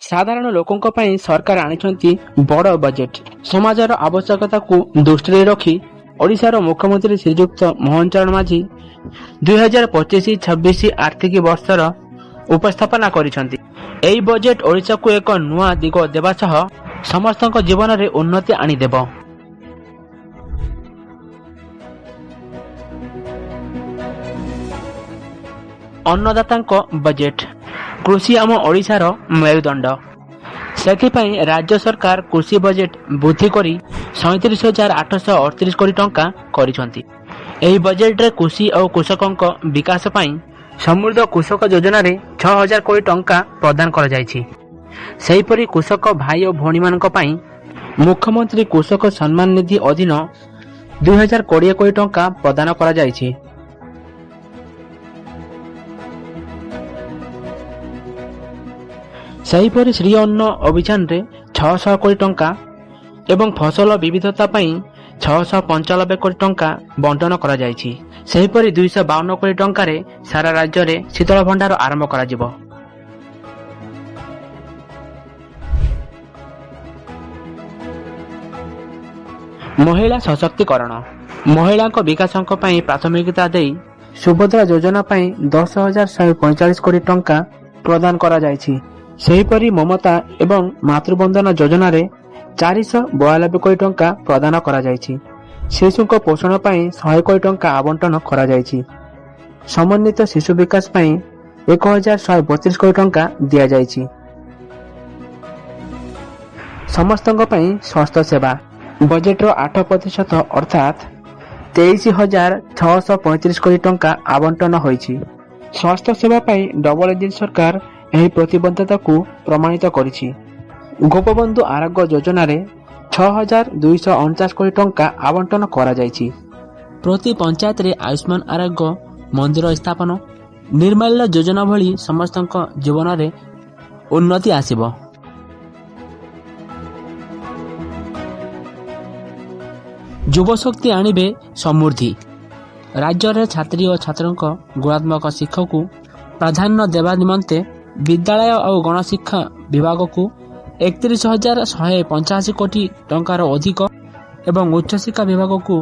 ସାଧାରଣ ଲୋକଙ୍କ ପାଇଁ ସରକାର ଆଣିଛନ୍ତି ବଡ଼ ବଜେଟ। ସମାଜର ଆବଶ୍ୟକତାକୁ ଦୃଷ୍ଟିରେ ରଖି ଓଡ଼ିଶାର ମୁଖ୍ୟମନ୍ତ୍ରୀ ଶ୍ରୀଯୁକ୍ତ ମୋହନ ଚରଣ ମାଝୀ 2025-26 ଆର୍ଥିକ ବର୍ଷର ଉପସ୍ଥାପନା କରିଛନ୍ତି। ଏହି ବଜେଟ ଓଡ଼ିଶାକୁ ଏକ ନୂଆ ଦିଗ ଦେବା ସହ ସମସ୍ତଙ୍କ ଜୀବନରେ ଉନ୍ନତି ଆଣିଦେବ। ଅନ୍ନଦାତାଙ୍କ ବଜେଟ। କୃଷି ଆମ ଓଡ଼ିଶାର ମେରୁଦଣ୍ଡ। ସେଥିପାଇଁ ରାଜ୍ୟ ସରକାର କୃଷି ବଜେଟ ବୃଦ୍ଧି କରି 37,838 କୋଟି ଟଙ୍କା କରିଛନ୍ତି। ଏହି ବଜେଟରେ କୃଷି ଓ କୃଷକଙ୍କ ବିକାଶ ପାଇଁ ସମୃଦ୍ଧ କୃଷକ ଯୋଜନାରେ 6,000 କୋଟି ଟଙ୍କା ପ୍ରଦାନ କରାଯାଇଛି। ସେହିପରି କୃଷକ ଭାଇ ଓ ଭଉଣୀମାନଙ୍କ ପାଇଁ ମୁଖ୍ୟମନ୍ତ୍ରୀ କୃଷକ ସମ୍ମାନ ନିଧି ଅଧୀନ 2,020 କୋଟି ଟଙ୍କା ପ୍ରଦାନ କରାଯାଇଛି। ସେହିପରି ଶ୍ରୀ ଅନ୍ନ ଅଭିଯାନରେ 600 କୋଟି ଟଙ୍କା ଏବଂ ଫସଲ ବିବିଧତା ପାଇଁ 695 କୋଟି ଟଙ୍କା ବଣ୍ଟନ କରାଯାଇଛି। ସେହିପରି 252 କୋଟି ଟଙ୍କାରେ ସାରା ରାଜ୍ୟରେ ଶୀତଳ ଭଣ୍ଡାର ଆରମ୍ଭ କରାଯିବ। ମହିଳା ସଶକ୍ତିକରଣ। ମହିଳାଙ୍କ ବିକାଶଙ୍କ ପାଇଁ ପ୍ରାଥମିକତା ଦେଇ ସୁଭଦ୍ରା ଯୋଜନା ପାଇଁ 10,145 କୋଟି ଟଙ୍କା ପ୍ରଦାନ କରାଯାଇଛି। ସେହିପରି ମମତା ଏବଂ ମାତୃବନ୍ଦନା ଯୋଜନାରେ 492 କୋଟି ଟଙ୍କା ପ୍ରଦାନ କରାଯାଇଛି। ଶିଶୁଙ୍କ ପୋଷଣ ପାଇଁ 100 କୋଟି ଟଙ୍କା ଆବଣ୍ଟନ କରାଯାଇଛି। ସମନ୍ୱିତ ଶିଶୁ ବିକାଶ ପାଇଁ 1,132 କୋଟି ଟଙ୍କା ଦିଆଯାଇଛି। ସମସ୍ତଙ୍କ ପାଇଁ ସ୍ୱାସ୍ଥ୍ୟ ସେବା ବଜେଟର 8% ଅର୍ଥାତ୍ 23,635 କୋଟି ଟଙ୍କା ଆବଣ୍ଟନ ହୋଇଛି। ସ୍ୱାସ୍ଥ୍ୟ ସେବା ପାଇଁ ଡବଲ ଇଞ୍ଜିନ ସରକାର ଏହି ପ୍ରତିବଦ୍ଧତାକୁ ପ୍ରମାଣିତ କରିଛି। ଗୋପବନ୍ଧୁ ଆରୋଗ୍ୟ ଯୋଜନାରେ 6,249 କୋଟି ଟଙ୍କା ଆବଣ୍ଟନ କରାଯାଇଛି। ପ୍ରତି ପଞ୍ଚାୟତରେ ଆୟୁଷ୍ମାନ ଆରୋଗ୍ୟ ମନ୍ଦିର ସ୍ଥାପନ, ନିର୍ମାଲ୍ୟ ଯୋଜନା ଭଳି ସମସ୍ତଙ୍କ ଜୀବନରେ ଉନ୍ନତି ଆସିବ। ଯୁବଶକ୍ତି ଆଣିବେ ସମୃଦ୍ଧି। ରାଜ୍ୟରେ ଛାତ୍ରୀ ଓ ଛାତ୍ରଙ୍କ ଗୁଣାତ୍ମକ ଶିକ୍ଷାକୁ ପ୍ରାଧାନ୍ୟ ଦେବା ନିମନ୍ତେ ବିଦ୍ୟାଳୟ ଓ ଗଣଶିକ୍ଷା ବିଭାଗକୁ 31,185 କୋଟି ଟଙ୍କାର ଅଧିକ ଏବଂ ଉଚ୍ଚଶିକ୍ଷା ବିଭାଗକୁ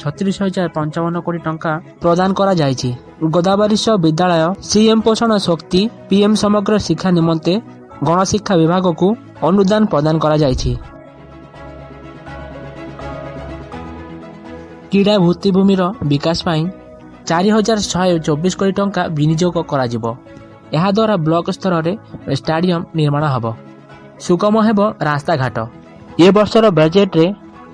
36,055 କୋଟି ଟଙ୍କା ପ୍ରଦାନ କରାଯାଇଛି। ଗୋଦାବରୀଶ ବିଦ୍ୟାଳୟ, ସିଏମ୍ ପୋଷଣ ଶକ୍ତି, ପିଏମ୍ ସମଗ୍ର ଶିକ୍ଷା ନିମନ୍ତେ ଗଣଶିକ୍ଷା ବିଭାଗକୁ ଅନୁଦାନ ପ୍ରଦାନ କରାଯାଇଛି। କ୍ରୀଡ଼ା ଭିତ୍ତିଭୂମିର ବିକାଶ ପାଇଁ 4,124 କୋଟି ଟଙ୍କା ବିନିଯୋଗ କରାଯିବ। ଏହାଦ୍ୱାରା ବ୍ଲକ ସ୍ତରରେ ଷ୍ଟାଡିୟମ ନିର୍ମାଣ ହେବ। ସୁଗମ ହେବ ରାସ୍ତାଘାଟ। ଏ ବର୍ଷର ବଜେଟରେ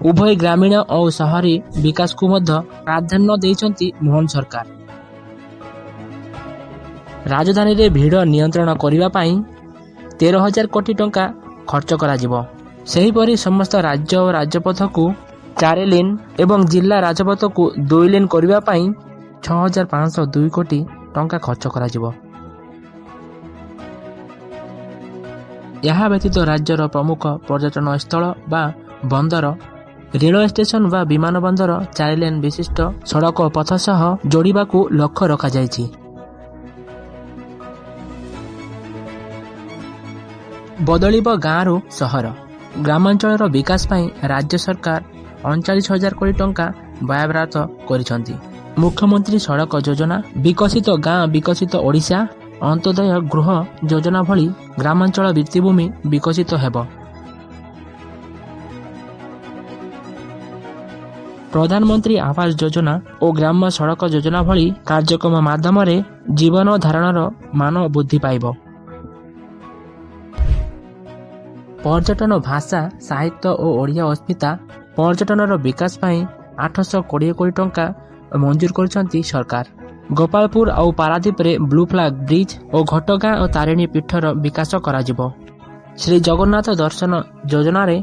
ଉଭୟ ଗ୍ରାମୀଣ ଓ ସହରୀ ବିକାଶକୁ ମଧ୍ୟ ପ୍ରାଧାନ୍ୟ ଦେଇଛନ୍ତି ମୋହନ ସରକାର। ରାଜଧାନୀରେ ଭିଡ଼ ନିୟନ୍ତ୍ରଣ କରିବା ପାଇଁ 13,000 କୋଟି ଟଙ୍କା ଖର୍ଚ୍ଚ କରାଯିବ। ସେହିପରି ସମସ୍ତ ରାଜ୍ୟ ଓ ରାଜପଥକୁ 4 ଲେନ୍ ଏବଂ ଜିଲ୍ଲା ରାଜପଥକୁ 2 ଲେନ୍ କରିବା ପାଇଁ 6,502 କୋଟି ଟଙ୍କା ଖର୍ଚ୍ଚ କରାଯିବ। ଏହା ବ୍ୟତୀତ ରାଜ୍ୟର ପ୍ରମୁଖ ପର୍ଯ୍ୟଟନ ସ୍ଥଳ ବା ବନ୍ଦର, ରେଳ ଷ୍ଟେସନ ବା ବିମାନ ବନ୍ଦର 4 ଲେନ୍ ବିଶିଷ୍ଟ ସଡ଼କ ପଥ ସହ ଯୋଡ଼ିବାକୁ ଲକ୍ଷ୍ୟ ରଖାଯାଇଛି। ବଦଳିବ ଗାଁରୁ ସହର। ଗ୍ରାମାଞ୍ଚଳର ବିକାଶ ପାଇଁ ରାଜ୍ୟ ସରକାର 39,000 କୋଟି ଟଙ୍କା ବ୍ୟୟବରାଦ କରିଛନ୍ତି। ମୁଖ୍ୟମନ୍ତ୍ରୀ ସଡ଼କ ଯୋଜନା, ବିକଶିତ ଗାଁ ବିକଶିତ ଓଡ଼ିଶା, ଅନ୍ତୋଦୟ ଗୃହ ଯୋଜନା ଭଳି ଗ୍ରାମାଞ୍ଚଳ ଭିତ୍ତିଭୂମି ବିକଶିତ ହେବ। ପ୍ରଧାନମନ୍ତ୍ରୀ ଆବାସ ଯୋଜନା ଓ ଗ୍ରାମ୍ୟ ସଡ଼କ ଯୋଜନା ଭଳି କାର୍ଯ୍ୟକ୍ରମ ମାଧ୍ୟମରେ ଜୀବନ ଧାରଣର ମାନ ବୃଦ୍ଧି ପାଇବ। ପର୍ଯ୍ୟଟନ, ଭାଷା, ସାହିତ୍ୟ ଓ ଓଡ଼ିଆ ଅସ୍ମିତା ପର୍ଯ୍ୟଟନର ବିକାଶ ପାଇଁ 820 କୋଟି ଟଙ୍କା ମଞ୍ଜୁର କରିଛନ୍ତି ସରକାର। ଗୋପାଳପୁର ଆଉ ପାରାଦୀପରେ ବ୍ଲୁ ଫ୍ଲାଗ ବ୍ରିଜ ଓ ଘଟଗାଁ ଓ ତାରିଣୀ ପୀଠର ବିକାଶ କରାଯିବ। ଶ୍ରୀ ଜଗନ୍ନାଥ ଦର୍ଶନ ଯୋଜନାରେ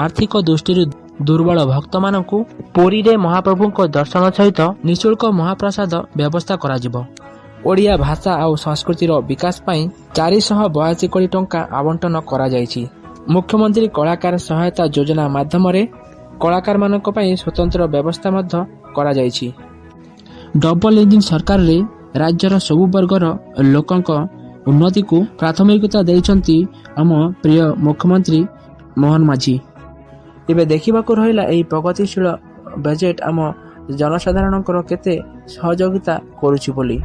ଆର୍ଥିକ ଦୃଷ୍ଟିରୁ ଦୁର୍ବଳ ଭକ୍ତମାନଙ୍କୁ ପୁରୀରେ ମହାପ୍ରଭୁଙ୍କ ଦର୍ଶନ ସହିତ ନିଃଶୁଳ୍କ ମହାପ୍ରସାଦ ବ୍ୟବସ୍ଥା କରାଯିବ। ଓଡ଼ିଆ ଭାଷା ଆଉ ସଂସ୍କୃତିର ବିକାଶ ପାଇଁ 482 କୋଟି ଟଙ୍କା ଆବଣ୍ଟନ କରାଯାଇଛି। ମୁଖ୍ୟମନ୍ତ୍ରୀ କଳାକାର ସହାୟତା ଯୋଜନା ମାଧ୍ୟମରେ କଳାକାରମାନଙ୍କ ପାଇଁ ସ୍ୱତନ୍ତ୍ର ବ୍ୟବସ୍ଥା ମଧ୍ୟ କରାଯାଇଛି। ଡବଲ ଇଞ୍ଜିନ ସରକାରରେ ରାଜ୍ୟର ସବୁ ବର୍ଗର ଲୋକଙ୍କ ଉନ୍ନତିକୁ ପ୍ରାଥମିକତା ଦେଇଛନ୍ତି ଆମ ପ୍ରିୟ ମୁଖ୍ୟମନ୍ତ୍ରୀ ମୋହନ ମାଝୀ। ଏବେ ଦେଖିବାକୁ ରହିଲା ଏହି ପ୍ରଗତିଶୀଳ ବଜେଟ୍ ଆମ ଜନସାଧାରଣଙ୍କର କେତେ ସହଯୋଗିତା କରୁଛି ବୋଲି।